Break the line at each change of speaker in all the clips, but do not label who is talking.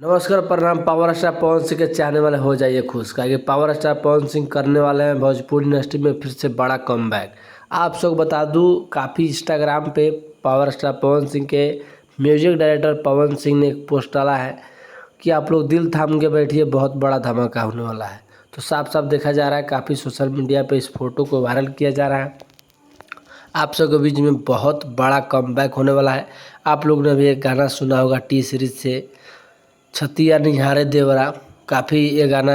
नमस्कार प्रणाम। Power star Pawan Singh के चाहने वाले हो जाइए खुश, क्या कि पावर स्टार पवन सिंह करने वाले हैं भोजपुरी इंडस्ट्री में फिर से बड़ा कमबैक। आप सबको बता दूं, काफ़ी इंस्टाग्राम पे पावर स्टार पवन सिंह के म्यूजिक डायरेक्टर पवन सिंह ने एक पोस्ट डाला है कि आप लोग दिल थाम के बैठिए, बहुत बड़ा धमाका होने वाला है। तो साफ साफ देखा जा रहा है, काफ़ी सोशल मीडिया पर इस फोटो को वायरल किया जा रहा है। आप सबके बीच में बहुत बड़ा कमबैक होने वाला है। आप लोग ने भी एक गाना सुना होगा टी सीरीज से, छतिया निहारे देवरा। काफ़ी ये गाना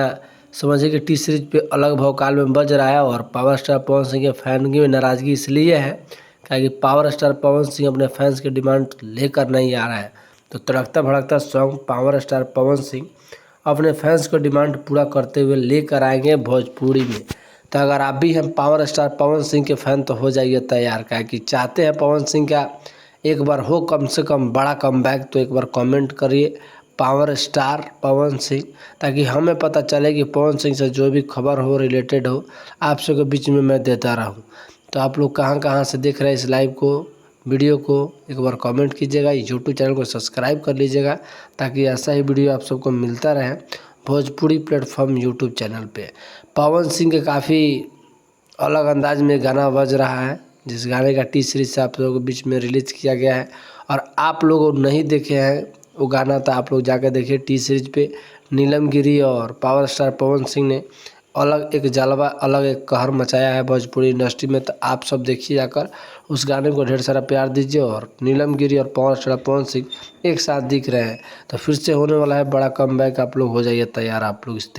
समझिए कि टी सीरीज पे अलग भौकाल में बज रहा है। और पावर स्टार पवन सिंह के फैन की नाराज़गी इसलिए है कि पावर स्टार पवन सिंह अपने फैंस की डिमांड लेकर नहीं आ रहा है। तो तड़कता भड़कता song power star Pawan Singh अपने फैंस को डिमांड पूरा करते हुए लेकर आएंगे भोजपुरी में। तो अगर आप भी हैं पावर स्टार पवन सिंह के फ़ैन तो हो जाइए तैयार, क्या कि चाहते हैं पवन सिंह का एक बार हो कम से कम बड़ा कमबैक, तो एक बार कमेंट करिए पावर स्टार पवन सिंह, ताकि हमें पता चले कि पवन सिंह से जो भी खबर हो रिलेटेड हो आप सबके बीच में मैं देता रहूं। तो आप लोग कहां कहां से देख रहे हैं इस लाइव को, वीडियो को, एक बार कमेंट कीजिएगा। यूट्यूब चैनल को सब्सक्राइब कर लीजिएगा ताकि ऐसा ही वीडियो आप सबको मिलता रहे भोजपुरी प्लेटफॉर्म यूट्यूब चैनल पे। पवन सिंह के काफ़ी अलग अंदाज में गाना बज रहा है, जिस गाने का टी सीरीज से आप लोगों के बीच में रिलीज़ किया गया है। और आप लोग नहीं देखे हैं वो गाना, तो आप लोग जाकर देखिए टी सीरीज पे। नीलम गिरी और पावर स्टार पवन सिंह ने अलग एक जलवा, अलग एक कहर मचाया है भोजपुरी इंडस्ट्री में। तो आप सब देखिए जाकर, उस गाने को ढेर सारा प्यार दीजिए। और नीलम गिरी और पावर स्टार पवन सिंह एक साथ दिख रहे हैं, तो फिर से होने वाला है बड़ा कमबैक। आप लोग हो जाइए तैयार, आप लोग इस